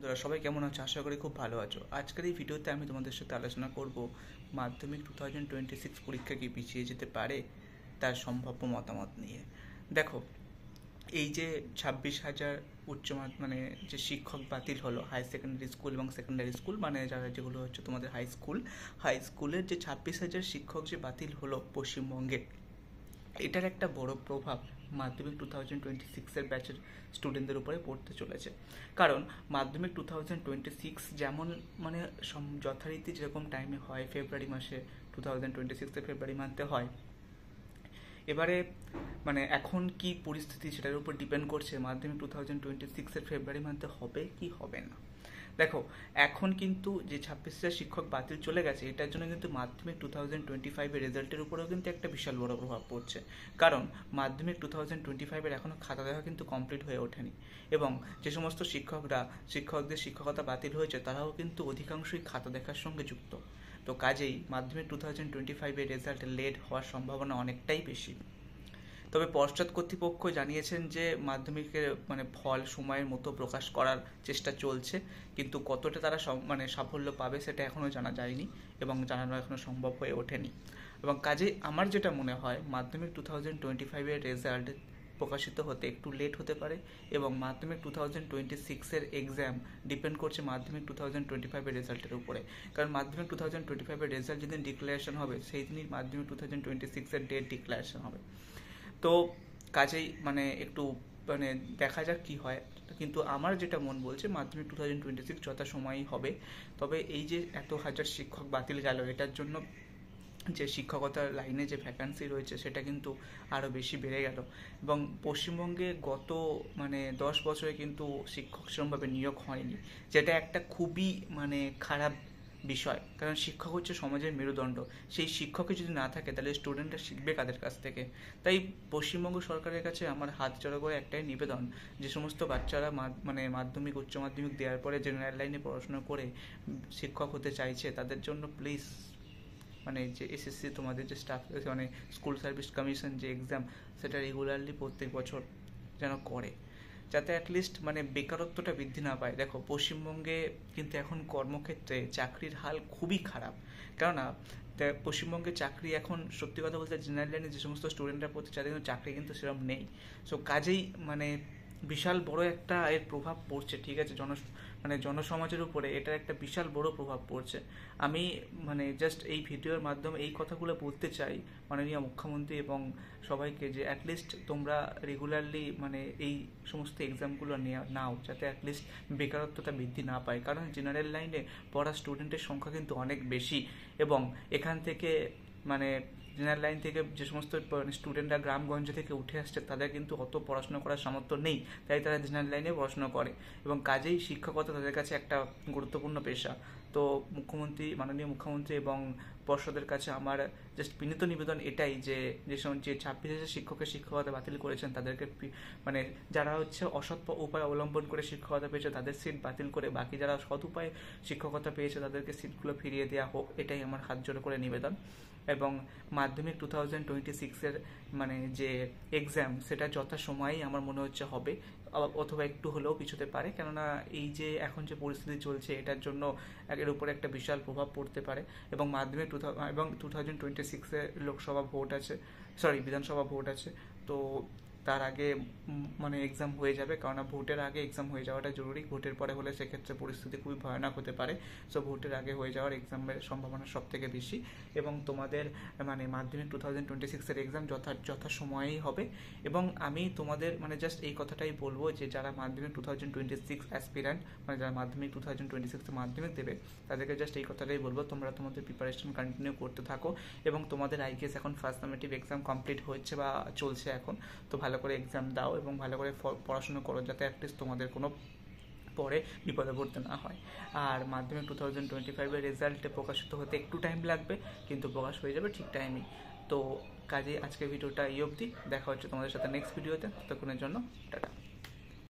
তোরা সবাই কেমন আছো? আশা করি খুব ভালো আছো। আজকের এই ভিডিওতে আমি তোমাদের সাথে আলোচনা করব মাধ্যমিক 2026 পরীক্ষা কি পিছিয়ে যেতে পারে তার সম্ভাব্য মতামত নিয়ে। দেখো, এই যে 26,000 মানে যে শিক্ষক বাতিল হলো হাই সেকেন্ডারি স্কুল এবং সেকেন্ডারি স্কুল, মানে যারা যেগুলো হচ্ছে তোমাদের হাই স্কুলের যে 26,000 শিক্ষক যে বাতিল হলো পশ্চিমবঙ্গে, এটার একটা বড় প্রভাব মাধ্যমিক 2026-এর ব্যাচের স্টুডেন্টদের উপরে পড়তে চলেছে। কারণ মাধ্যমিক 2026 যেমন মানে যথারীতি যেরকম টাইমে হয়, ফেব্রুয়ারি মাসে 2026-এর ফেব্রুয়ারি মান্থে হয়, এবারে মানে এখন কি পরিস্থিতি সেটার উপর ডিপেন্ড করছে মাধ্যমিক 2026-এর ফেব্রুয়ারি মান্থে হবে কি হবে না। দেখো, এখন কিন্তু যে 26,000 শিক্ষক বাতিল চলে গেছে, এটার জন্য কিন্তু মাধ্যমিক 2025-এর রেজাল্টের উপরেও কিন্তু একটা বিশাল বড় প্রভাব পড়ছে। কারণ মাধ্যমিক 2025-এর এখনও খাতা দেখা কিন্তু কমপ্লিট হয়ে ওঠেনি, এবং যে সমস্ত শিক্ষকদের শিক্ষকতা বাতিল হয়েছে তারাও কিন্তু অধিকাংশই খাতা দেখার সঙ্গে যুক্ত। তো কাজেই মাধ্যমিক 2025-এর রেজাল্ট লেট হওয়ার সম্ভাবনা অনেকটাই বেশি। তবে পশ্চাৎ কর্তৃপক্ষ জানিয়েছেন যে মাধ্যমিকের মানে ফল সময়ের মতো প্রকাশ করার চেষ্টা চলছে, কিন্তু কতটা তারা মানে সাফল্য পাবে সেটা এখনও জানা যায়নি এবং জানানো এখনও সম্ভব হয়ে ওঠেনি। এবং কাজেই আমার যেটা মনে হয়, মাধ্যমিক 2025-এর রেজাল্ট প্রকাশিত হতে একটু লেট হতে পারে, এবং মাধ্যমিক 2026-এর এক্সাম ডিপেন্ড করছে মাধ্যমিক 2025-এর রেজাল্টের উপরে। কারণ মাধ্যমিক 2025-এর রেজাল্ট যেদিন ডিক্লারেশন হবে সেই দিনই মাধ্যমিক 2026-এর ডেট ডিক্লারেশন হবে। তো কাজেই মানে একটু মানে দেখা যাক কি হয়। কিন্তু আমার যেটা মন বলছে মাধ্যমিক 2026 যথাসময়েই হবে। তবে এই যে এত হাজার শিক্ষক বাতিল গেল, এটার জন্য যে শিক্ষকতার লাইনে যে ভ্যাকান্সি রয়েছে সেটা কিন্তু আরও বেশি বেড়ে গেল। এবং পশ্চিমবঙ্গে গত মানে 10 বছরে কিন্তু শিক্ষক সেরকমভাবে নিয়োগ হয়নি, যেটা একটা খুবই মানে খারাপ বিষয়। কারণ শিক্ষক হচ্ছে সমাজের মেরুদণ্ড, সেই শিক্ষকই যদি না থাকে তাহলে স্টুডেন্টরা শিখবে কাদের কাছ থেকে? তাই পশ্চিমবঙ্গ সরকারের কাছে আমার হাত জড়ো করে একটাই নিবেদন, যে সমস্ত বাচ্চারা মানে মাধ্যমিক উচ্চ মাধ্যমিক দেওয়ার পরে জেনারেল লাইনে পড়াশোনা করে শিক্ষক হতে চাইছে, তাদের জন্য প্লিজ মানে যে এসএসসি তোমাদের যে স্টাফ মানে স্কুল সার্ভিস কমিশন যে এক্সাম, সেটা রেগুলারলি প্রত্যেক বছর যেন করে, যাতে অ্যাটলিস্ট মানে বেকারত্বটা বৃদ্ধি না পায়। দেখো, পশ্চিমবঙ্গে কিন্তু এখন কর্মক্ষেত্রে চাকরির হাল খুবই খারাপ। কেননা পশ্চিমবঙ্গে চাকরি এখন সত্যি কথা বলতে জেনারেল লাইনে যে সমস্ত স্টুডেন্টরা পড়তে চায় চাকরি কিন্তু সেরকম নেই। সো কাজেই মানে বিশাল বড় একটা এর প্রভাব পড়ছে, ঠিক আছে, মানে জনসমাজের উপরে এটার একটা বিশাল বড় প্রভাব পড়ছে। আমি মানে জাস্ট এই ভিডিওর মাধ্যমে এই কথাগুলো বলতে চাই মাননীয় মুখ্যমন্ত্রী এবং সবাইকে, যে অ্যাটলিস্ট তোমরা রেগুলারলি মানে এই সমস্ত এক্সামগুলো নাও, যাতে অ্যাটলিস্ট বেকারত্বতা বৃদ্ধি না পায়। কারণ জেনারেল লাইনে পড়া স্টুডেন্টের সংখ্যা কিন্তু অনেক বেশি, এবং এখান থেকে মানে জেনারেল লাইন থেকে যে সমস্ত স্টুডেন্টরা গ্রামগঞ্জ থেকে উঠে আসছে তাদের কিন্তু অত পড়াশোনা করার সামর্থ্য নেই, তাই তারা জেনারেল লাইনে পড়াশোনা করে, এবং কাজেই শিক্ষকতা তাদের কাছে একটা গুরুত্বপূর্ণ পেশা। তো মাননীয় মুখ্যমন্ত্রী এবং পর্ষদের কাছে আমার জাস্ট বিনীত নিবেদন এটাই, যে 26,000 শিক্ষকের শিক্ষকতা বাতিল করেছেন তাদেরকে মানে যারা হচ্ছে অসৎ উপায় অবলম্বন করে শিক্ষকতা পেয়েছে তাদের সিট বাতিল করে বাকি যারা সৎ উপায়ে শিক্ষকতা পেয়েছে তাদেরকে সিটগুলো ফিরিয়ে দেওয়া হোক, এটাই আমার হাত জোড়ো করে নিবেদন। এবং মাধ্যমিক 2026-এর মানে যে এক্সাম সেটা যথাসময়েই আমার মনে হচ্ছে হবে, অথবা একটু হলেও পিছোতে পারে। কেননা এই যে এখন যে পরিস্থিতি চলছে এটার জন্য এর উপরে একটা বিশাল প্রভাব পড়তে পারে। এবং মাধ্যমিক 2026-এ লোকসভা ভোট আছে, বিধানসভা ভোট আছে। তো তার আগে মানে এক্সাম হয়ে যাবে, কারণ ভোটের আগে এক্সাম হয়ে যাওয়াটা জরুরি। ভোটের পরে হলে সেক্ষেত্রে পরিস্থিতি খুবই ভয়ানক হতে পারে। সো ভোটের আগে হয়ে যাওয়ার এক্সামের সম্ভাবনা সব থেকে বেশি। এবং তোমাদের মানে মাধ্যমিক 2026-এর এক্সাম যথাসময়েই হবে। এবং আমি তোমাদের মানে জাস্ট এই কথাটাই বলবো, যে যারা মাধ্যমিক 2026 অ্যাসপিরেন্ট, মানে যারা মাধ্যমিক 2026-এ মাধ্যমিক দেবে, তাদেরকে জাস্ট এই কথাটাই বলবো, তোমরা তোমাদের প্রিপারেশন কন্টিনিউ করতে থাকো। এবং তোমাদের আইগেস এখন ফার্স্ট সামেটিভ এক্সাম কমপ্লিট হচ্ছে বা চলছে এখন, তো ভালো করে এক্সাম দাও এবং ভালো করে পড়াশোনা করো, যাতে অ্যাটলিস্ট তোমাদের কোনো পরে বিপদে পড়তে না হয়। আর মাধ্যমিক 2025-এর রেজাল্টে প্রকাশিত হতে একটু টাইম লাগবে, কিন্তু প্রকাশ হয়ে যাবে ঠিক টাইমেই। তো কাজে আজকের ভিডিওটা এই অবধি, দেখা হচ্ছে তোমাদের সাথে নেক্সট ভিডিওতে। ততক্ষণের জন্য টাটা।